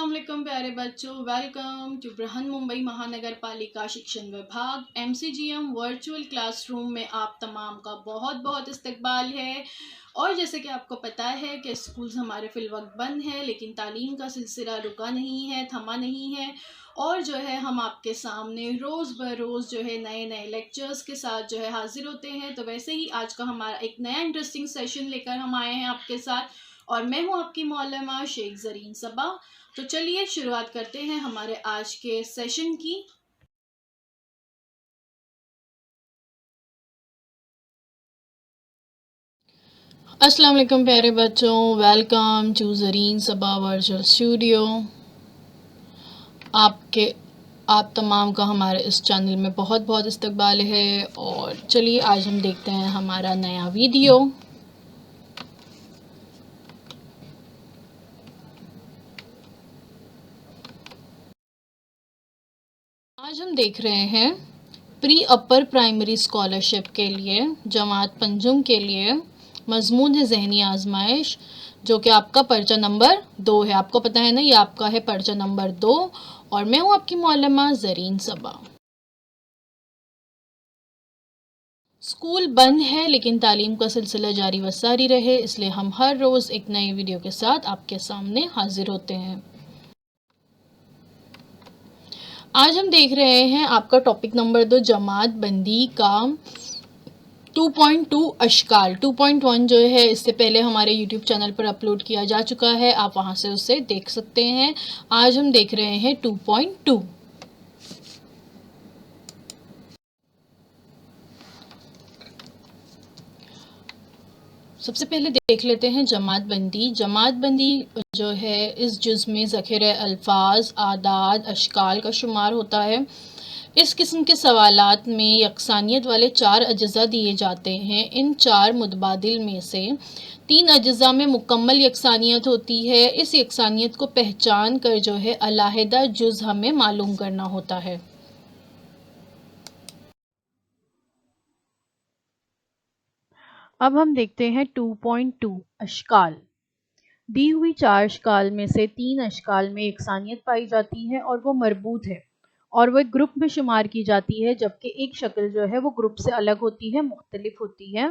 अस्सलाम वालेकुम प्यारे बच्चों, वेलकम टू बृहन मुंबई महानगर पालिका शिक्षण विभाग MCGM वर्चुअल क्लासरूम में आप तमाम का बहुत बहुत इस्तकबाल है। और जैसे कि आपको पता है कि स्कूल्स हमारे फिलवक्त बंद है, लेकिन तालीम का सिलसिला रुका नहीं है, थमा नहीं है। और जो है हम आपके सामने रोज़ ब रोज़ जो है नए नए लेक्चर्स के साथ जो है हाजिर होते हैं। तो वैसे ही आज का हमारा एक नया इंटरेस्टिंग सेशन लेकर हम आए हैं आपके साथ, और मैं हूं आपकी मौलमा शेख ज़रीन सबा। तो चलिए शुरुआत करते हैं हमारे आज के सेशन की। अस्सलाम वालेकुम प्यारे बच्चों, welcome to Zareen Saba virtual studio. आप तमाम का हमारे इस चैनल में बहुत बहुत इस्तकबाल है। और चलिए आज हम देखते हैं हमारा नया वीडियो। आज हम देख रहे हैं प्री अपर प्राइमरी स्कॉलरशिप के लिए जमात पंजुम के लिए मजमून है ज़हनी आजमाइश, जो कि आपका पर्चा नंबर 2 है। आपको पता है ना, ये आपका है पर्चा नंबर 2। और मैं हूँ आपकी मौलमा ज़रीन सबा। स्कूल बंद है, लेकिन तालीम का सिलसिला जारी व सारी रहे, इसलिए हम हर रोज़ एक नई वीडियो के साथ आपके सामने हाजिर होते हैं। आज हम देख रहे हैं आपका टॉपिक नंबर 2 जमात बंदी का 2.2 अशकाल। 2.1 जो है इससे पहले हमारे YouTube चैनल पर अपलोड किया जा चुका है, आप वहां से उसे देख सकते हैं। आज हम देख रहे हैं 2.2। सबसे पहले देख लेते हैं जमात बंदी। जमात बंदी जो है इस जुज़ में ज़ख़ीर अल्फाज, आदाद, अशकाल का शुमार होता है। इस किस्म के सवालात में यकसानियत वाले 4 अज्ज़ा दिए जाते हैं। इन 4 मुतबादिल में से 3 अज्ज़ा में मुकम्मल यकसानियत होती है। इस यकसानियत को पहचान कर जो है अलहदा जुज़ हमें मालूम करना होता है। अब हम देखते हैं 2.2 अशकाल। दी हुई 4 अशकाल में से 3 अशकाल में यकसानियत पाई जाती है और वो मरबूत है और वो एक ग्रुप में शुमार की जाती है, जबकि एक शक्ल जो है वो ग्रुप से अलग होती है, मुख्तलिफ होती है।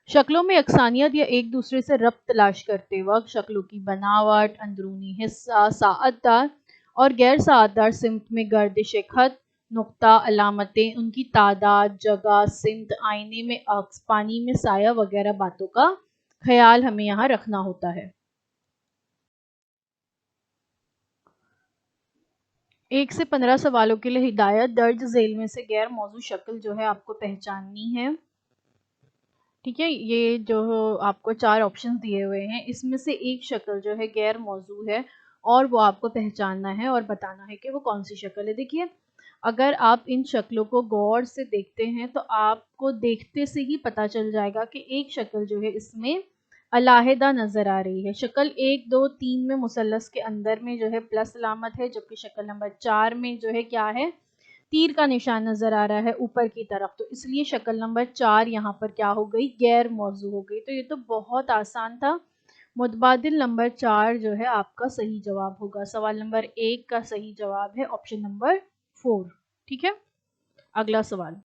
शक्लों में यकसानियत या एक दूसरे से रब्त तलाश करते वक्त शक्लों की बनावट, अंदरूनी हिस्सा, साअतदार और गैर साअतदार सिमत में गर्दिश खत, नुक्ता, अलामतें, उनकी तादाद, जगह, सिमत, आईने में अक्स, पानी में साया वगैरह बातों का ख्याल हमें यहाँ रखना होता है। 1 से 15 सवालों के लिए हिदायत। दर्ज झेल में से गैर मौजू शक्ल जो है आपको पहचाननी है। ठीक है, ये जो आपको 4 ऑप्शन दिए हुए हैं, इसमें से एक शक्ल जो है गैर मौजू है और वो आपको पहचानना है और बताना है कि वो कौन सी शक्ल है। देखिए, अगर आप इन शक्लों को गौर से देखते हैं तो आपको देखते से ही पता चल जाएगा कि एक शक्ल जो है इसमें अलहदा नज़र आ रही है। शक्ल 1, 2, 3 में मुसल्लस के अंदर में जो है प्लस अलामत है, जबकि शक्ल नंबर 4 में जो है क्या है, तीर का निशान नजर आ रहा है ऊपर की तरफ। तो इसलिए शक्ल नंबर 4 यहाँ पर क्या हो गई, गैर मौजू हो गई। तो ये तो बहुत आसान था। मुतबादिल नंबर 4 जो है आपका सही जवाब होगा। सवाल नंबर 1 का सही जवाब है ऑप्शन नंबर 4। ठीक है, अगला सवाल।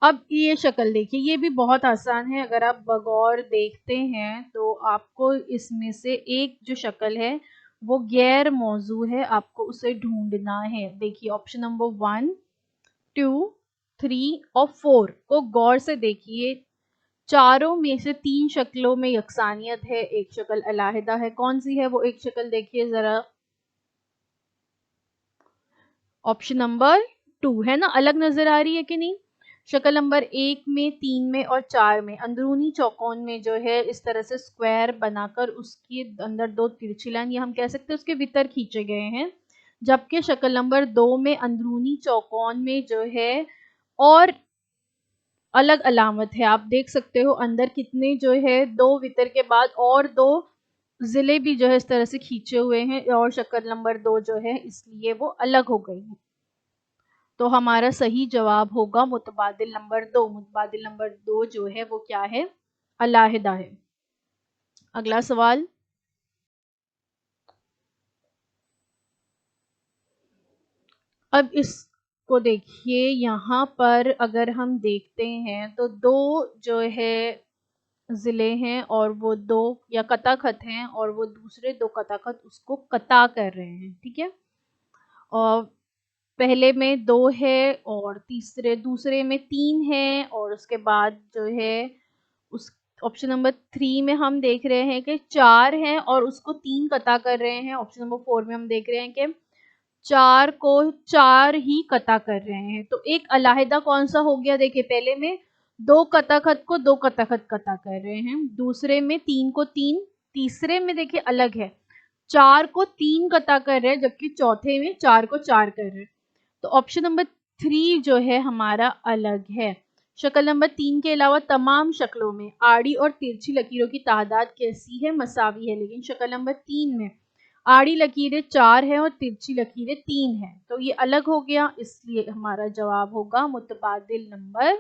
अब ये शक्ल देखिए, ये भी बहुत आसान है। अगर आप बगौर देखते हैं तो आपको इसमें से एक जो शक्ल है वो गैर मौजू है, आपको उसे ढूंढना है। देखिए, ऑप्शन नंबर 1, 2, 3 और 4 को गौर से देखिए। चारों में से 3 शक्लों में यकसानियत है, एक शक्ल अलहदा है। कौन सी है वो एक शक्ल, देखिए जरा। ऑप्शन नंबर 2 है ना, अलग नजर आ रही है कि नहीं। शक्ल नंबर 1 में, 3 में और 4 में अंदरूनी चौकोन में जो है इस तरह से स्क्वायर बनाकर उसके अंदर 2 तिरछी लाइन, या हम कह सकते हैं उसके भीतर खींचे गए हैं। जबकि शक्ल नंबर 2 में अंदरूनी चौकोन में जो है और अलग अलामत है। आप देख सकते हो अंदर कितने जो है 2 वितर के बाद और 2 जिले भी जो है इस तरह से खींचे हुए हैं, और शक्ल नंबर 2 जो है इसलिए वो अलग हो गई है। तो हमारा सही जवाब होगा मुतबादिल नंबर 2। मुतबादिल नंबर 2 जो है वो क्या है, अलहदा है। अगला सवाल, अब इसको देखिए, यहाँ पर अगर हम देखते हैं तो दो जो है ज़िले हैं और वो दो या कथाखत हैं और वो दूसरे दो कथाखत उसको कथा कर रहे हैं, ठीक है। और पहले में 2 है और दूसरे में 3 है और उसके बाद जो है उस ऑप्शन नंबर 3 में हम देख रहे हैं कि 4 हैं और उसको 3 कथा कर रहे हैं। ऑप्शन नंबर 4 में हम देख रहे हैं कि 4 को 4 ही कथा कर रहे हैं। तो एक अलहदा कौन सा हो गया, देखिए पहले में 2 कथाखत को 2 कथाखत कथा कर रहे हैं, दूसरे में 3 को 3, तीसरे में देखिए अलग है 4 को 3 कथा कर रहे हैं, जबकि चौथे में 4 को 4 कर रहे हैं। तो ऑप्शन नंबर 3 जो है हमारा अलग है। शक्ल नंबर 3 के अलावा तमाम शक्लों में आड़ी और तिरछी लकीरों की तादाद कैसी है, मसावी है, लेकिन शक्ल नंबर 3 में आड़ी लकीरें 4 है और तिरछी लकीरें 3 है, तो ये अलग हो गया, इसलिए हमारा जवाब होगा मुतबादिल नंबर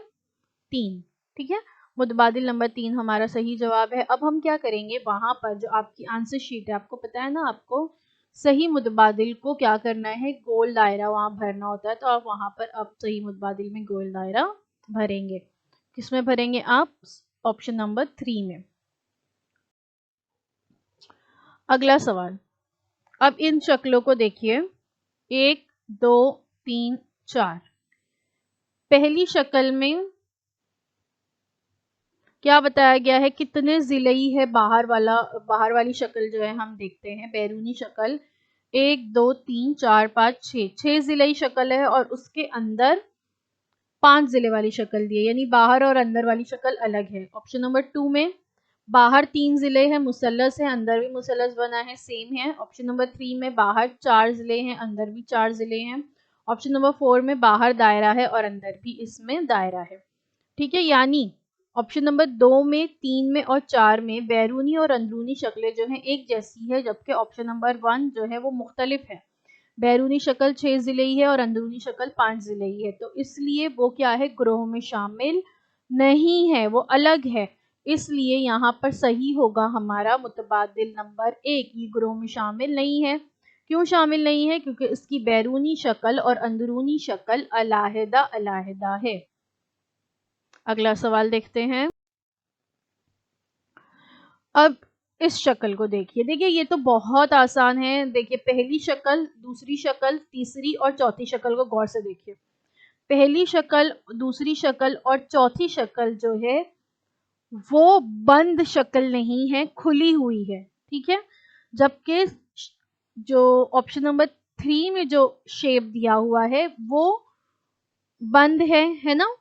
3, ठीक है। मुतबादिल नंबर 3 हमारा सही जवाब है। अब हम क्या करेंगे, वहां पर जो आपकी आंसर शीट है, आपको पता है ना, आपको सही मुतबादिल को क्या करना है, गोल दायरा वहां भरना होता है, तो आप वहां पर अब सही मुतबादिल में गोल दायरा भरेंगे। किसमें भरेंगे आप, ऑप्शन नंबर 3 में। अगला सवाल, अब इन शक्लों को देखिए, 1 2 3 4। पहली शक्ल में क्या बताया गया है, कितने ज़िले है, बाहर वाली शक्ल जो है हम देखते हैं, बैरूनी शक्ल 1 2 3 4 5 6 ज़िले शक्ल है और उसके अंदर 5 ज़िले वाली शक्ल दी है, यानी बाहर और अंदर वाली शक्ल अलग है। ऑप्शन नंबर 2 में बाहर 3 ज़िले हैं, मुसल्लस है, अंदर भी मुसल्लस बना है, सेम है। ऑप्शन नंबर 3 में बाहर 4 ज़िले हैं, अंदर भी 4 ज़िले हैं। ऑप्शन नंबर 4 में बाहर दायरा है और अंदर भी इसमें दायरा है, ठीक है। यानी ऑप्शन नंबर 2 में, 3 में और 4 में बैरूनी और अंदरूनी शक्लें जो हैं एक जैसी है, जबकि ऑप्शन नंबर 1 जो है वो मुख्तलिफ है। बैरूनी शक्ल 6 ज़िले ही है और अंदरूनी शक्ल 5 ज़िले ही है, तो इसलिए वो क्या है, ग्रोह में शामिल नहीं है, वो अलग है। इसलिए यहाँ पर सही होगा हमारा मुतबादिल नंबर 1, ये ग्रोह में शामिल नहीं है। क्यों शामिल नहीं है, क्योंकि इसकी बैरूनी शक्ल और अंदरूनी शक्ल अलहदा अलहदा है। अगला सवाल देखते हैं। अब इस शक्ल को देखिए, देखिए ये तो बहुत आसान है। देखिए पहली शक्ल, दूसरी शक्ल, तीसरी और चौथी शक्ल को गौर से देखिए। पहली शक्ल, दूसरी शक्ल और चौथी शक्ल जो है वो बंद शक्ल नहीं है, खुली हुई है, ठीक है। जबकि जो ऑप्शन नंबर 3 में जो शेप दिया हुआ है वो बंद है ना।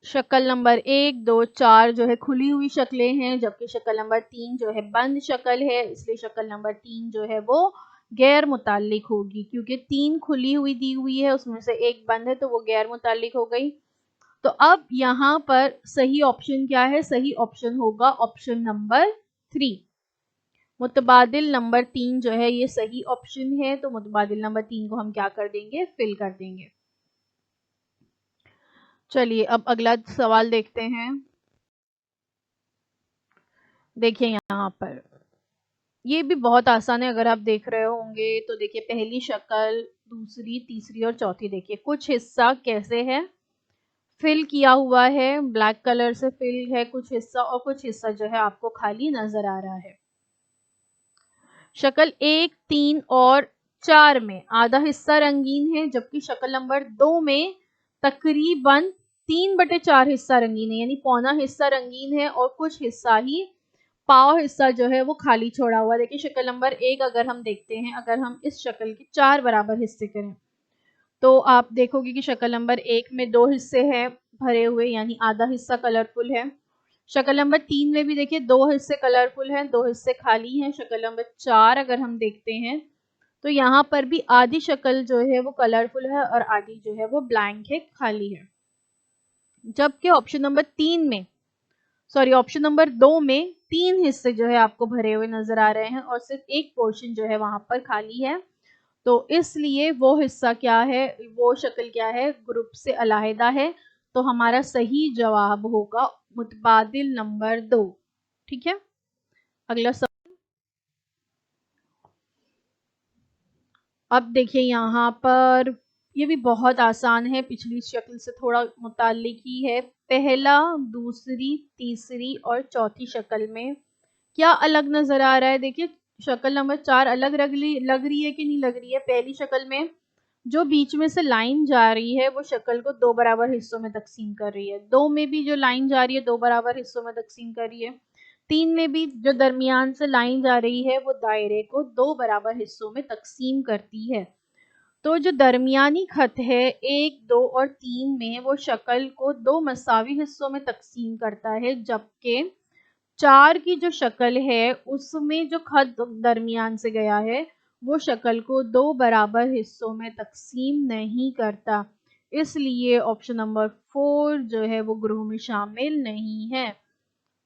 शक्ल नंबर 1 2 4 जो है खुली हुई शक्लें हैं, जबकि शक्ल नंबर 3 जो है बंद शक्ल है, इसलिए शक्ल नंबर 3 जो है वो गैर मुताल्लिक होगी, क्योंकि 3 खुली हुई दी हुई है, उसमें से एक बंद है, तो वो गैर मुताल्लिक हो गई। तो अब यहाँ पर सही ऑप्शन क्या है, सही ऑप्शन होगा ऑप्शन नंबर 3। मुतबादिल नंबर 3 जो है ये सही ऑप्शन है, तो मुतबादिल नंबर 3 को हम क्या कर देंगे, फिल कर देंगे। चलिए अब अगला सवाल देखते हैं। देखिए यहाँ पर ये भी बहुत आसान है, अगर आप देख रहे होंगे तो देखिए पहली शक्ल, दूसरी, तीसरी और चौथी, देखिए कुछ हिस्सा कैसे है, फिल किया हुआ है, ब्लैक कलर से फिल है कुछ हिस्सा, और कुछ हिस्सा जो है आपको खाली नजर आ रहा है। शक्ल 1 3 और 4 में आधा हिस्सा रंगीन है, जबकि शक्ल नंबर 2 में तकरीबन 3/4 हिस्सा रंगीन है, यानी पौना हिस्सा रंगीन है और कुछ हिस्सा ही, पाव हिस्सा जो है वो खाली छोड़ा हुआ। देखिए शक्ल नंबर 1 अगर हम देखते हैं, अगर हम इस शक्ल के 4 बराबर हिस्से करें तो आप देखोगे कि शक्ल नंबर 1 में 2 हिस्से हैं भरे हुए, यानी आधा हिस्सा कलरफुल है। शक्ल नंबर 3 में भी देखिए 2 हिस्से कलरफुल हैं, 2 हिस्से खाली हैं। शक्ल नंबर 4 अगर हम देखते हैं तो यहाँ पर भी आधी शक्ल जो है वो कलरफुल है और आधी जो है वो ब्लैंक है, खाली है। जबकि ऑप्शन नंबर 3 में, सॉरी ऑप्शन नंबर 2 में 3 हिस्से जो है आपको भरे हुए नजर आ रहे हैं और सिर्फ एक पोर्शन जो है वहां पर खाली है। तो इसलिए वो हिस्सा क्या है, वो शक्ल क्या है, ग्रुप से अलहदा है। तो हमारा सही जवाब होगा मुतबादिल नंबर 2। ठीक है, अगला सवाल। अब देखिए यहाँ पर ये भी बहुत आसान है, पिछली शक्ल से थोड़ा मुताल्लिक ही है। पहला, दूसरी, तीसरी और चौथी शक्ल में क्या अलग नजर आ रहा है? देखिए शक्ल नंबर 4 अलग लग रही है कि नहीं लग रही है? पहली शक्ल में जो बीच में से लाइन जा रही है वो शक्ल को 2 बराबर हिस्सों में तकसीम कर रही है। 2 में भी जो लाइन जा रही है 2 बराबर हिस्सों में तकसीम कर रही है। 3 में भी जो दरमियान से लाइन जा रही है वो दायरे को 2 बराबर हिस्सों में तकसीम करती है। तो जो दरमियानी खत है 1, 2 और 3 में वो शक्ल को 2 मसावी हिस्सों में तकसीम करता है, जबकि 4 की जो शक्ल है उसमें जो खत दरमियान से गया है वो शक्ल को 2 बराबर हिस्सों में तकसीम नहीं करता। इसलिए ऑप्शन नंबर 4 जो है वो ग्रुप में शामिल नहीं है।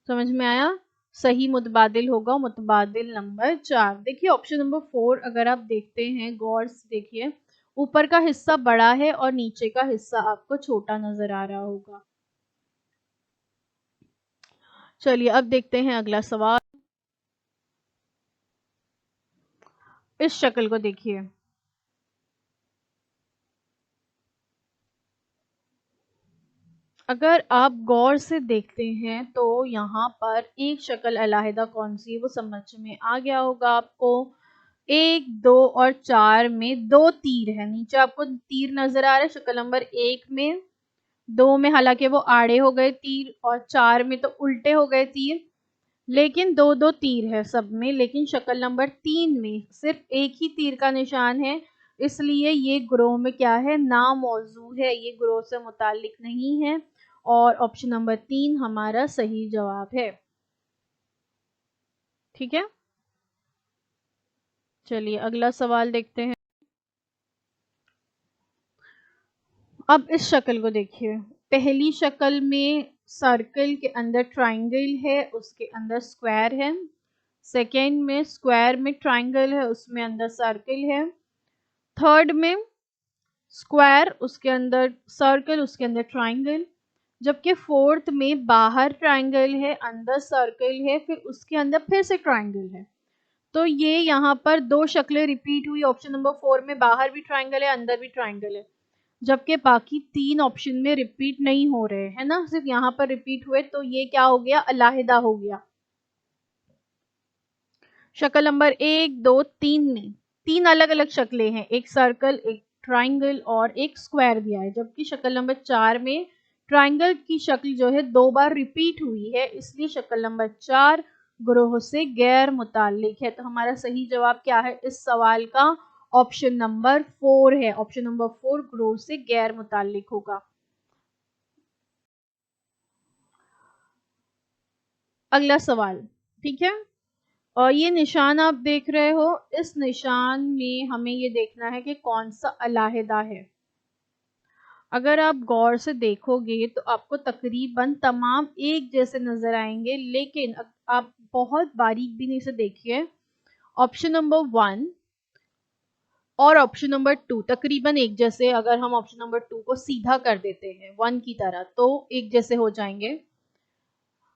समझ में आया? सही मुतबादिल होगा मुतबादिल नंबर 4। देखिए ऑप्शन नंबर 4 अगर आप देखते हैं गौर से देखिए, ऊपर का हिस्सा बड़ा है और नीचे का हिस्सा आपको छोटा नजर आ रहा होगा। चलिए अब देखते हैं अगला सवाल। इस शक्ल को देखिए, अगर आप गौर से देखते हैं तो यहाँ पर एक शक्ल अलहदा कौन सी है वो समझ में आ गया होगा आपको। 1, 2 और 4 में 2 तीर है, नीचे आपको तीर नजर आ रहा है शक्ल नंबर 1 में। 2 में हालांकि वो आड़े हो गए तीर और 4 में तो उल्टे हो गए तीर, लेकिन 2-2 तीर है सब में। लेकिन शक्ल नंबर 3 में सिर्फ एक ही तीर का निशान है, इसलिए ये ग्रोह में क्या है, नामौजू है, ये ग्रोह से मुतालिक नहीं है और ऑप्शन नंबर 3 हमारा सही जवाब है। ठीक है, चलिए अगला सवाल देखते हैं। अब इस शक्ल को देखिए, पहली शक्ल में सर्कल के अंदर ट्राइंगल है, उसके अंदर स्क्वायर है। सेकेंड में स्क्वायर में ट्राइंगल है, उसमें अंदर सर्कल है। थर्ड में स्क्वायर उसके अंदर सर्कल उसके अंदर ट्राइंगल, जबकि फोर्थ में बाहर ट्राइंगल है अंदर सर्कल है फिर उसके अंदर फिर से ट्राइंगल है। तो ये यहाँ पर 2 शक्लें रिपीट हुई। ऑप्शन नंबर 4 में बाहर भी ट्राइंगल है अंदर भी ट्राइंगल है, जबकि बाकी 3 ऑप्शन में रिपीट नहीं हो रहे है ना, सिर्फ यहाँ पर रिपीट हुए। तो ये क्या हो गया, अलहदा हो गया। शक्ल नंबर 1, 2, 3 में 3 अलग अलग शक्लें हैं, एक सर्कल, एक ट्राइंगल और एक स्क्वायर दिया है, जबकि शक्ल नंबर 4 में ट्राइंगल की शक्ल जो है 2 बार रिपीट हुई है, इसलिए शक्ल नंबर 4 ग्रोह से गैर मुताल्लिक है। तो हमारा सही जवाब क्या है इस सवाल का, ऑप्शन नंबर 4 है। ऑप्शन नंबर 4 ग्रोह से गैर मुताल्लिक होगा। अगला सवाल, ठीक है, और ये निशान आप देख रहे हो, इस निशान में हमें ये देखना है कि कौन सा अलहदा है। अगर आप गौर से देखोगे तो आपको तकरीबन तमाम एक जैसे नजर आएंगे, लेकिन आप बहुत बारीक भी से देखिए, ऑप्शन नंबर 1 और ऑप्शन नंबर 2 तकरीबन एक जैसे। अगर हम ऑप्शन नंबर 2 को सीधा कर देते हैं 1 की तरह तो एक जैसे हो जाएंगे,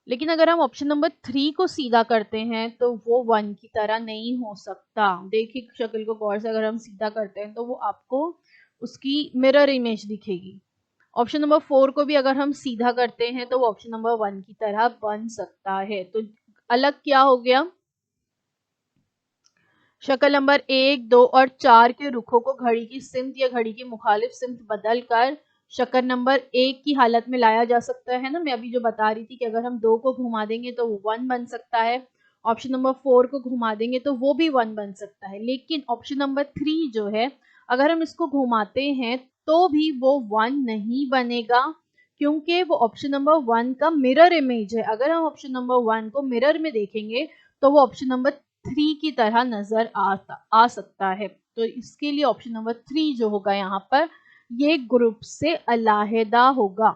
लेकिन अगर हम ऑप्शन नंबर 3 को सीधा करते हैं तो वो 1 की तरह नहीं हो सकता। देखिए शक्ल को गौर से अगर हम सीधा करते हैं तो वो आपको उसकी मिरर इमेज दिखेगी। ऑप्शन नंबर 4 को भी अगर हम सीधा करते हैं तो वो ऑप्शन नंबर 1 की तरह बन सकता है। तो अलग क्या हो गया, शक्ल नंबर 1, 2 और 4 के रुखों को घड़ी की सिमत या घड़ी की मुखालिफ सिमत बदल कर शक्ल नंबर 1 की हालत में लाया जा सकता है ना। मैं अभी जो बता रही थी कि अगर हम 2 को घुमा देंगे तो वो 1 बन सकता है, ऑप्शन नंबर 4 को घुमा देंगे तो वो भी 1 बन सकता है। लेकिन ऑप्शन नंबर 3 जो है, अगर हम इसको घुमाते हैं तो भी वो 1 नहीं बनेगा, क्योंकि वो ऑप्शन नंबर 1 का मिरर इमेज है। अगर हम ऑप्शन नंबर 1 को मिरर में देखेंगे तो वो ऑप्शन नंबर 3 की तरह नजर आ सकता है। तो इसके लिए ऑप्शन नंबर 3 जो होगा यहाँ पर ये ग्रुप से अलहदा होगा।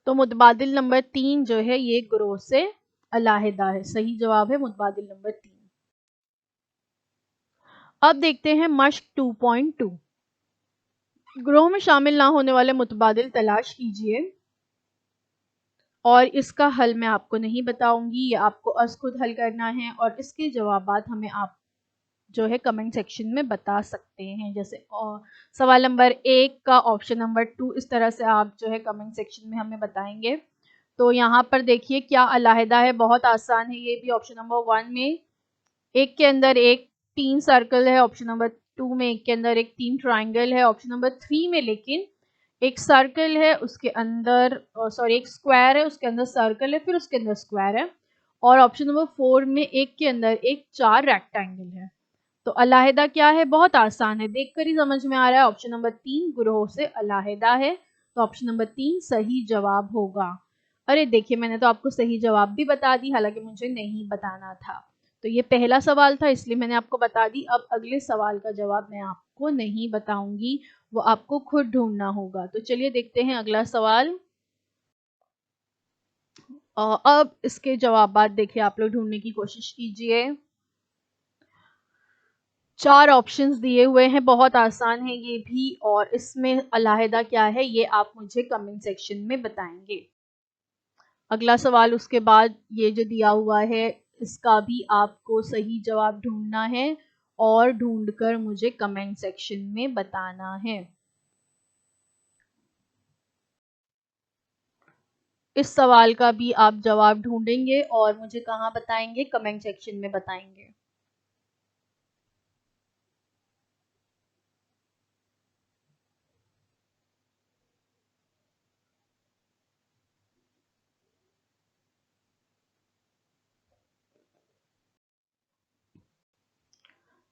तो मुतबादिल नंबर 3 जो है ये ग्रुप से अलहदा है, सही जवाब है मुतबादिल नंबर 3। अब देखते हैं मश्क 2.2। ग्रोह में शामिल ना होने वाले मुतबादिल तलाश कीजिए, और इसका हल मैं आपको नहीं बताऊंगी, ये आपको अस खुद हल करना है, और इसके जवाबात हमें आप जो है कमेंट सेक्शन में बता सकते हैं। जैसे सवाल नंबर 1 का ऑप्शन नंबर 2, इस तरह से आप जो है कमेंट सेक्शन में हमें बताएंगे। तो यहाँ पर देखिए क्या अलहदा है, बहुत आसान है ये भी। ऑप्शन नंबर 1 में एक के अंदर एक 3 सर्कल है, ऑप्शन नंबर 2 में एक के अंदर एक 3 ट्राइंगल है, ऑप्शन नंबर 3 में लेकिन एक सर्कल है उसके अंदर, सॉरी एक स्क्वायर है उसके अंदर सर्कल है फिर उसके अंदर स्क्वायर है, और ऑप्शन नंबर 4 में एक के अंदर एक 4 रेक्टेंगल है। तो अलहदा क्या है, बहुत आसान है, देखकर ही समझ में आ रहा है। ऑप्शन नंबर 3 ग्रोह से अलहदा है, तो ऑप्शन नंबर 3 सही जवाब होगा। अरे देखिए मैंने तो आपको सही जवाब भी बता दी, हालांकि मुझे नहीं बताना था। तो ये पहला सवाल था इसलिए मैंने आपको बता दी। अब अगले सवाल का जवाब मैं आपको नहीं बताऊंगी, वो आपको खुद ढूंढना होगा। तो चलिए देखते हैं अगला सवाल। अब इसके जवाब देखिए, आप लोग ढूंढने की कोशिश कीजिए। 4 ऑप्शंस दिए हुए हैं, बहुत आसान है ये भी, और इसमें अलहदा क्या है ये आप मुझे कमेंट सेक्शन में बताएंगे। अगला सवाल उसके बाद ये जो दिया हुआ है इसका भी आपको सही जवाब ढूंढना है और ढूंढकर मुझे कमेंट सेक्शन में बताना है। इस सवाल का भी आप जवाब ढूंढेंगे और मुझे कहाँ बताएंगे, कमेंट सेक्शन में बताएंगे।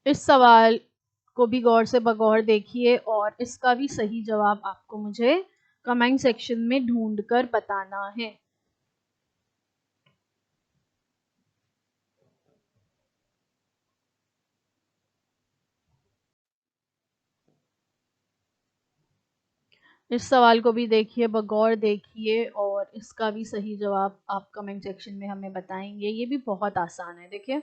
इस सवाल को भी गौर से बगौर देखिए और इसका भी सही जवाब आपको मुझे कमेंट सेक्शन में ढूंढकर बताना है। इस सवाल को भी देखिए, बगौर देखिए, और इसका भी सही जवाब आप कमेंट सेक्शन में हमें बताएंगे। ये भी बहुत आसान है। देखिए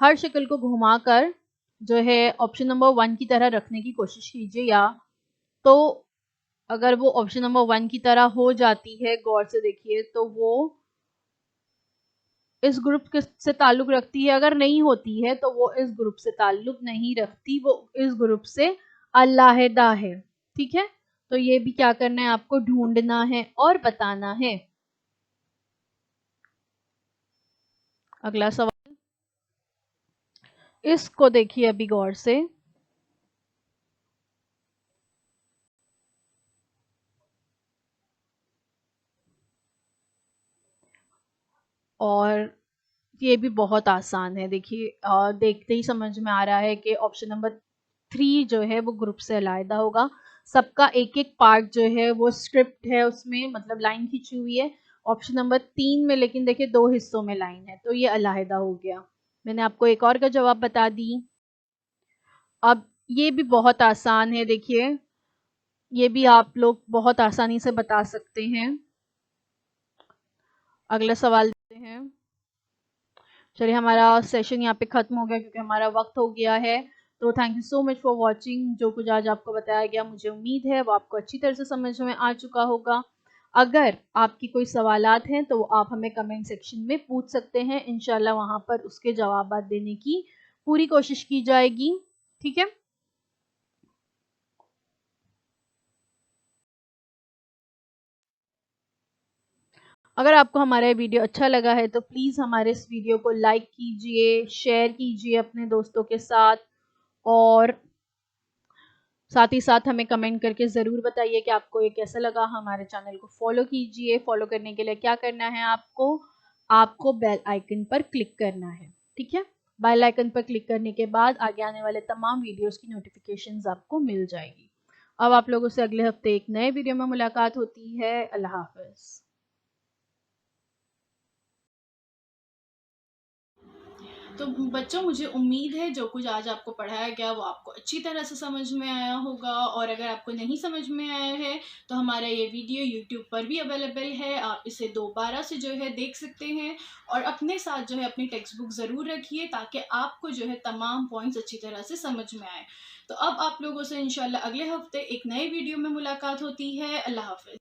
हर शक्ल को घुमाकर जो है ऑप्शन नंबर 1 की तरह रखने की कोशिश कीजिए, या तो अगर वो ऑप्शन नंबर 1 की तरह हो जाती है, गौर से देखिए, तो वो इस ग्रुप से ताल्लुक रखती है। अगर नहीं होती है तो वो इस ग्रुप से ताल्लुक नहीं रखती, वो इस ग्रुप से अलहदा है। ठीक है, तो ये भी क्या करना है, आपको ढूंढना है और बताना है। अगला सवाल, इसको देखिए अभी गौर से। और ये भी बहुत आसान है। देखिए देखते ही समझ में आ रहा है कि ऑप्शन नंबर 3 जो है वो ग्रुप से अलहदा होगा। सबका एक एक पार्ट जो है वो स्क्रिप्ट है, उसमें मतलब लाइन खींची हुई है। ऑप्शन नंबर 3 में लेकिन देखिए 2 हिस्सों में लाइन है, तो ये अलहदा हो गया। मैंने आपको एक और का जवाब बता दी। अब ये भी बहुत आसान है, देखिए ये भी आप लोग बहुत आसानी से बता सकते हैं। अगला सवाल देते हैं। चलिए हमारा सेशन यहाँ पे खत्म हो गया क्योंकि हमारा वक्त हो गया है। तो thank you so much for watching. जो कुछ आज आपको बताया गया मुझे उम्मीद है वो आपको अच्छी तरह से समझ में आ चुका होगा। अगर आपकी कोई सवालात हैं तो आप हमें कमेंट सेक्शन में पूछ सकते हैं, इंशाल्लाह वहाँ पर उसके जवाब देने की पूरी कोशिश की जाएगी। ठीक है, अगर आपको हमारा ये वीडियो अच्छा लगा है तो प्लीज़ हमारे इस वीडियो को लाइक कीजिए, शेयर कीजिए अपने दोस्तों के साथ, और साथ ही साथ हमें कमेंट करके ज़रूर बताइए कि आपको ये कैसा लगा। हमारे चैनल को फॉलो कीजिए। फॉलो करने के लिए क्या करना है, आपको आपको बेल आइकन पर क्लिक करना है। ठीक है, बेल आइकन पर क्लिक करने के बाद आगे आने वाले तमाम वीडियोस की नोटिफिकेशंस आपको मिल जाएगी। अब आप लोगों से अगले हफ्ते एक नए वीडियो में मुलाकात होती है। अल्लाह हाफ़िज़। तो बच्चों, मुझे उम्मीद है जो कुछ आज आपको पढ़ाया गया वो आपको अच्छी तरह से समझ में आया होगा, और अगर आपको नहीं समझ में आया है तो हमारा ये वीडियो यूट्यूब पर भी अवेलेबल है, आप इसे दोबारा से जो है देख सकते हैं। और अपने साथ जो है अपनी टेक्स्ट बुक ज़रूर रखिए ताकि आपको जो है तमाम पॉइंट्स अच्छी तरह से समझ में आए। तो अब आप लोगों से इंशाल्लाह अगले हफ्ते एक नए वीडियो में मुलाकात होती है। अल्लाह हाफ़िज़।